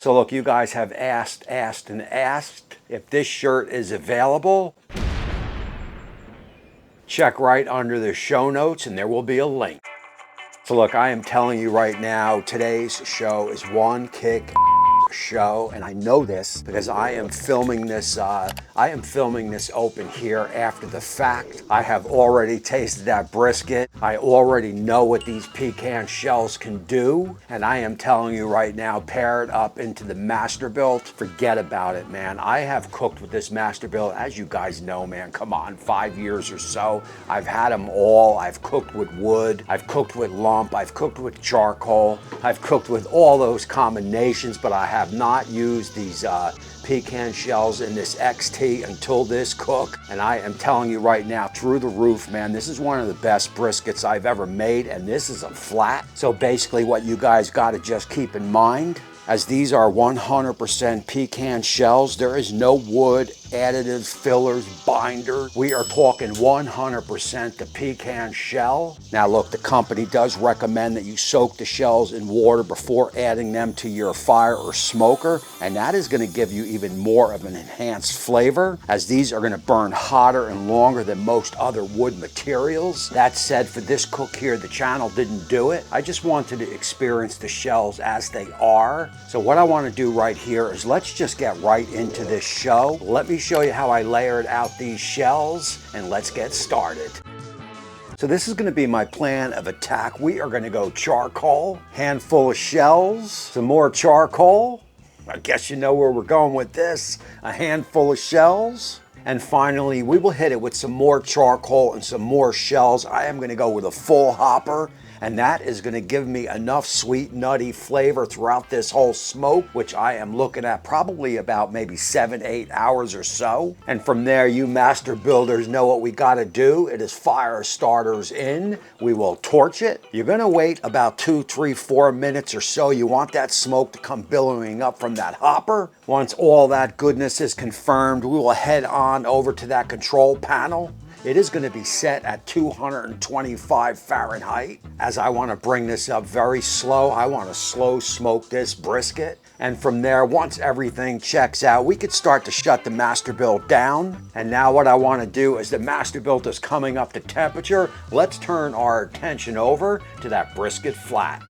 So look, you guys have asked if this shirt is available. Check right under the show notes and there will be a link. So look, I am telling you right now, today's show is one kick show, and I know this because I am filming this open here after the fact. I have already tasted that brisket. I already know what these pecan shells can do, and I am telling you right now, pair it up into the Masterbuilt. Forget about it, man. I have cooked with this Masterbuilt, as you guys know, man. Come on, 5 years or so. I've had them all. I've cooked with wood. I've cooked with lump. I've cooked with charcoal. I've cooked with all those combinations, but I have not used these pecan shells in this XT until this cook. And I am telling you right now, through the roof, man, this is one of the best briskets I've ever made, and this is a flat. So basically what you guys got to just keep in mind, as these are 100% pecan shells, there is no wood, additives, fillers, binder. We are talking 100% the pecan shell. Now look, the company does recommend that you soak the shells in water before adding them to your fire or smoker, and that is going to give you even more of an enhanced flavor, as these are going to burn hotter and longer than most other wood materials. That said, for this cook here, the channel didn't do it. I just wanted to experience the shells as they are. So what I want to do right here is let's just get right into this show. Let me show you how I layered out these shells, and let's get started. So this is going to be my plan of attack. We are going to go charcoal, handful of shells, some more charcoal. I guess you know where we're going with this. A handful of shells. And finally, we will hit it with some more charcoal and some more shells. I am going to go with a full hopper, and that is going to give me enough sweet, nutty flavor throughout this whole smoke, which I am looking at probably about maybe 7-8 hours or so. And from there, you master builders know what we got to do. It is fire starters in. We will torch it. You're going to wait about 2, 3, 4 minutes or so. You want that smoke to come billowing up from that hopper. Once all that goodness is confirmed, we will head on over to that control panel. It is going to be set at 225 Fahrenheit, as I want to bring this up very slow. I want to slow smoke this brisket. And from there, once everything checks out, we could start to shut the Masterbuilt down. And now what I want to do is the Masterbuilt is coming up to temperature. Let's turn our attention over to that Brisket Flat.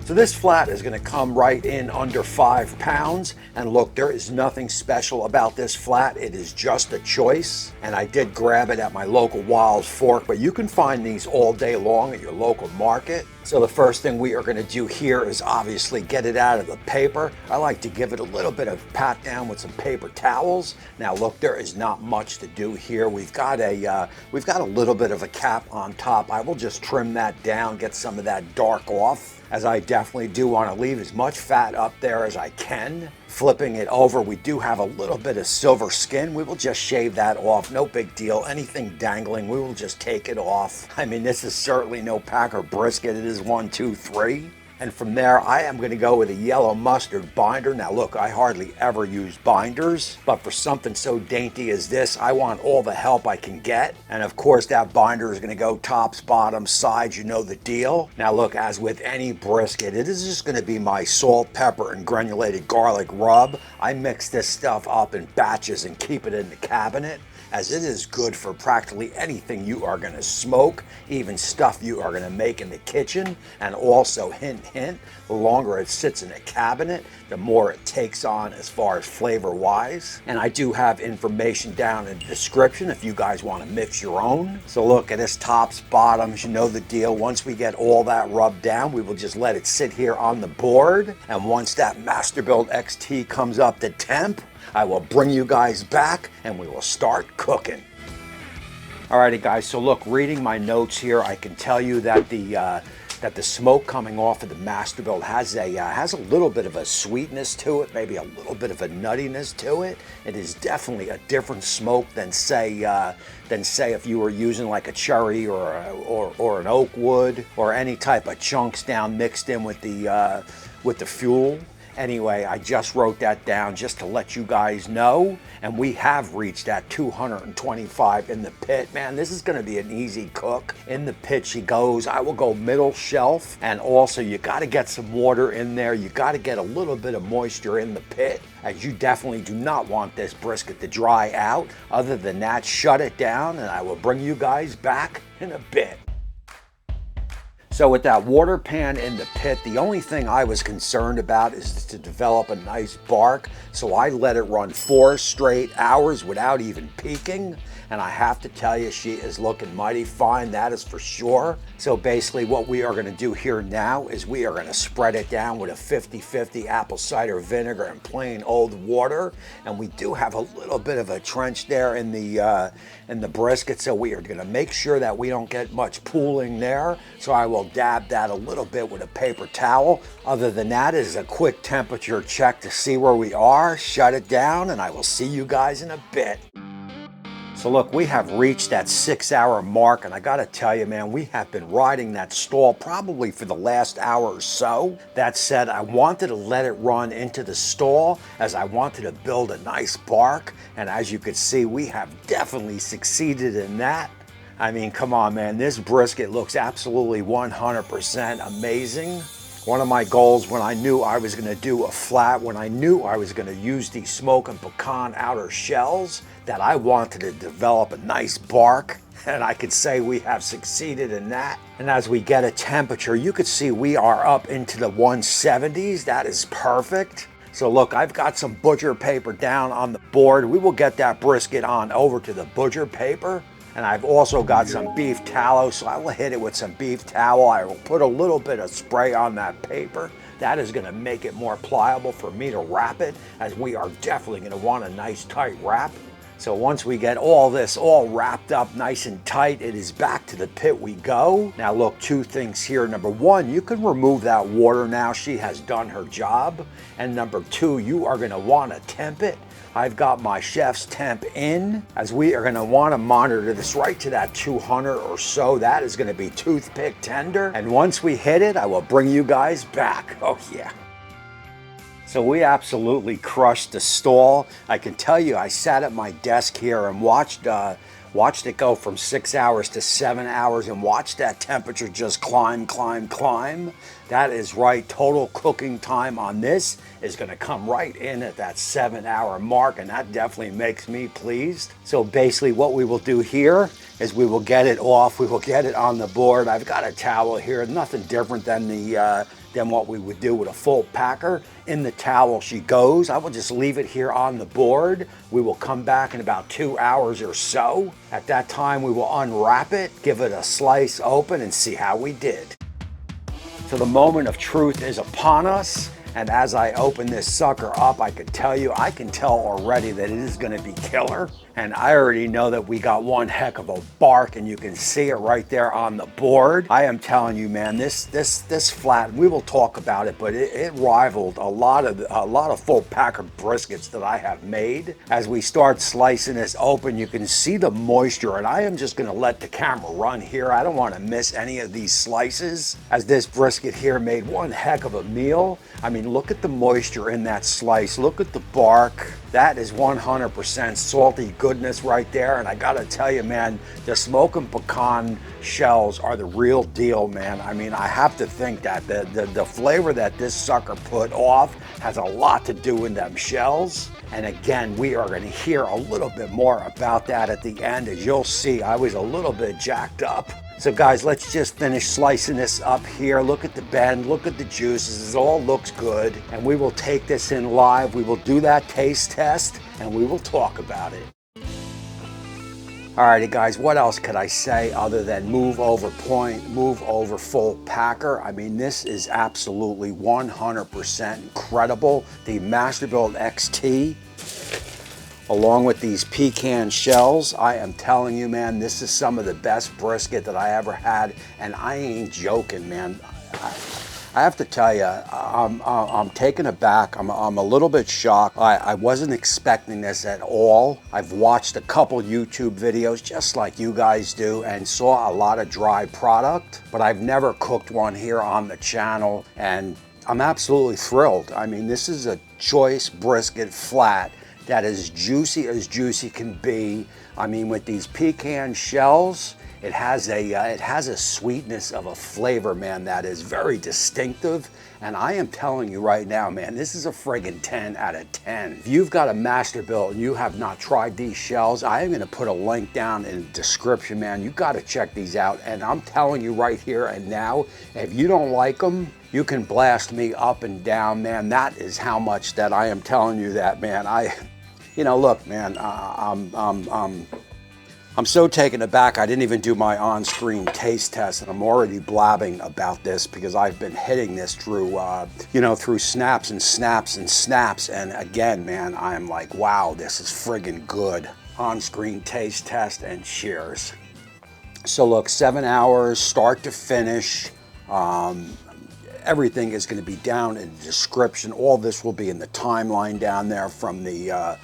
So this flat is going to come right in under 5 pounds. And look, there is nothing special about this flat. It is just a choice. And I did grab it at my local Wild Fork, but you can find these all day long at your local market. So the first thing we are going to do here is obviously get it out of the paper. I like to give it a little bit of pat down with some paper towels. Now look, there is not much to do here. We've got a little bit of a cap on top. I will just trim that down, get some of that dark off, as I definitely do want to leave as much fat up there as I can. Flipping it over, we do have a little bit of silver skin. We will just shave that off, no big deal. Anything dangling, we will just take it off. I mean, this is certainly no Packer brisket. It is 1, 2, 3. And from there, I am going to go with a yellow mustard binder. Now look, I hardly ever use binders, but for something so dainty as this, I want all the help I can get. And of course, that binder is going to go tops, bottoms, sides, you know the deal. Now look, as with any brisket, it is just going to be my salt, pepper, and granulated garlic rub. I mix this stuff up in batches and keep it in the cabinet, as it is good for practically anything you are going to smoke, even stuff you are going to make in the kitchen. And also, hint, hint, the longer it sits in a cabinet, the more it takes on as far as flavor wise. And I do have information down in the description if you guys want to mix your own. So look at this tops, bottoms, you know the deal. Once we get all that rubbed down, we will just let it sit here on the board. And once that Masterbuilt XT comes up to temp, I will bring you guys back and we will start cooking. Alrighty guys, so look, reading my notes here, I can tell you that the smoke coming off of the Masterbuilt has a little bit of a sweetness to it, maybe a little bit of a nuttiness to it. It is definitely a different smoke than say if you were using like a cherry or an oak wood or any type of chunks down mixed in with the fuel. Anyway, I just wrote that down just to let you guys know, and we have reached that 225 in the pit. Man, this is gonna be an easy cook. In the pit she goes. I will go middle shelf, and also you gotta get some water in there. You gotta get a little bit of moisture in the pit, as you definitely do not want this brisket to dry out. Other than that, shut it down, and I will bring you guys back in a bit. So with that water pan in the pit, the only thing I was concerned about is to develop a nice bark. So I let it run 4 straight hours without even peaking. And I have to tell you, she is looking mighty fine, that is for sure. So basically what we are gonna do here now is we are gonna spread it down with a 50-50 apple cider vinegar and plain old water. And we do have a little bit of a trench there in the brisket, so we are gonna make sure that we don't get much pooling there. So I will dab that a little bit with a paper towel. Other than that, it is a quick temperature check to see where we are, shut it down, and I will see you guys in a bit. So look, we have reached that 6-hour mark, and I gotta tell you, man, we have been riding that stall probably for the last hour or so. That said, I wanted to let it run into the stall as I wanted to build a nice bark, and as you can see, we have definitely succeeded in that. I mean, come on, man, this brisket looks absolutely 100% amazing. One of my goals when I knew I was gonna do a flat, when I knew I was gonna use these smoke and pecan outer shells, that I wanted to develop a nice bark, and I could say we have succeeded in that. And as we get a temperature, you could see we are up into the 170s. That is perfect. So look, I've got some butcher paper down on the board. We will get that brisket on over to the butcher paper. And I've also got some beef tallow, so I will hit it with some beef towel. I will put a little bit of spray on that paper. That is gonna make it more pliable for me to wrap it, as we are definitely gonna want a nice tight wrap. So once we get all this all wrapped up nice and tight, it is back to the pit we go. Now look, 2 things here. Number 1, you can remove that water now. She has done her job. And number 2, you are gonna wanna temp it. I've got my chef's temp in, as we are gonna wanna monitor this right to that 200 or so. That is gonna be toothpick tender. And once we hit it, I will bring you guys back. Oh yeah. So we absolutely crushed the stall. I can tell you, I sat at my desk here and watched it go from 6 hours to 7 hours and watched that temperature just climb, climb, climb. That is right, total cooking time on this is gonna come right in at that 7-hour mark, and that definitely makes me pleased. So basically what we will do here is we will get it off, we will get it on the board. I've got a towel here, nothing different than what we would do with a full packer. In the towel she goes. I will just leave it here on the board. We will come back in about 2 hours or so. At that time, we will unwrap it, give it a slice open, and see how we did. So the moment of truth is upon us. And as I open this sucker up, I can tell already that it is gonna be killer. And I already know that we got one heck of a bark, and you can see it right there on the board. I am telling you, man, this flat, we will talk about it, but it rivaled a lot of full packer briskets that I have made. As we start slicing this open, you can see the moisture, and I am just gonna let the camera run here. I don't wanna miss any of these slices, as this brisket here made one heck of a meal. I mean, look at the moisture in that slice. Look at the bark. That is 100% salty goodness right there. And I gotta tell you, man, the smoke and pecan shells are the real deal, man. I mean, I have to think that the flavor that this sucker put off has a lot to do with them shells. And again, we are gonna hear a little bit more about that at the end. As you'll see, I was a little bit jacked up. So guys, let's just finish slicing this up here. Look at the bend, look at the juices, it all looks good. And we will take this in live, we will do that taste test, and we will talk about it. Alrighty guys, what else could I say other than move over point, move over full packer? I mean, this is absolutely 100% incredible. The Masterbuilt XT, along with these pecan shells, I am telling you, man, this is some of the best brisket that I ever had, and I ain't joking, man. I have to tell you, I'm taken aback. I'm a little bit shocked. I wasn't expecting this at all. I've watched a couple YouTube videos just like you guys do and saw a lot of dry product, but I've never cooked one here on the channel, and I'm absolutely thrilled. I mean, this is a choice brisket flat that is juicy as juicy can be. I mean, with these pecan shells, it has a sweetness of a flavor, man, that is very distinctive. And I am telling you right now, man, this is a friggin' 10 out of 10. If you've got a Masterbuilt and you have not tried these shells, I am gonna put a link down in the description, man. You gotta check these out. And I'm telling you right here and now, if you don't like them, you can blast me up and down, man. That is how much that I am telling you that, man. You know, look, man, I'm so taken aback. I didn't even do my on-screen taste test, and I'm already blabbing about this because I've been hitting this through, you know, through snaps and snaps and snaps. And again, man, I'm like, wow, this is friggin' good. On-screen taste test and cheers. So look, 7 hours, start to finish. Everything is going to be down in the description. All this will be in the timeline down there from the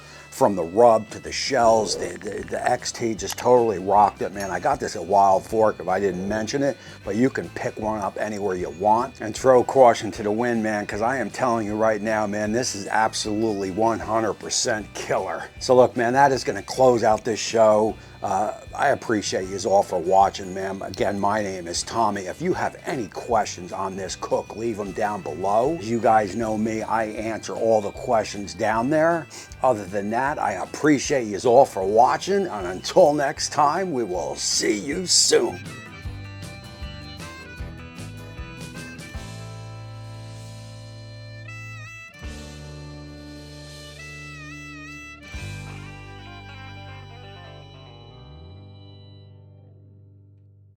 rub to the shells. The XT just totally rocked it, man. I got this at Wild Fork if I didn't mention it, but you can pick one up anywhere you want and throw caution to the wind, man, because I am telling you right now, man, this is absolutely 100% killer. So look, man, that is going to close out this show. I appreciate you all for watching, man. Again, my name is Tommy. If you have any questions on this cook, leave them down below. You guys know me, I answer all the questions down there. Other than that, I appreciate you all for watching, and until next time, we will see you soon.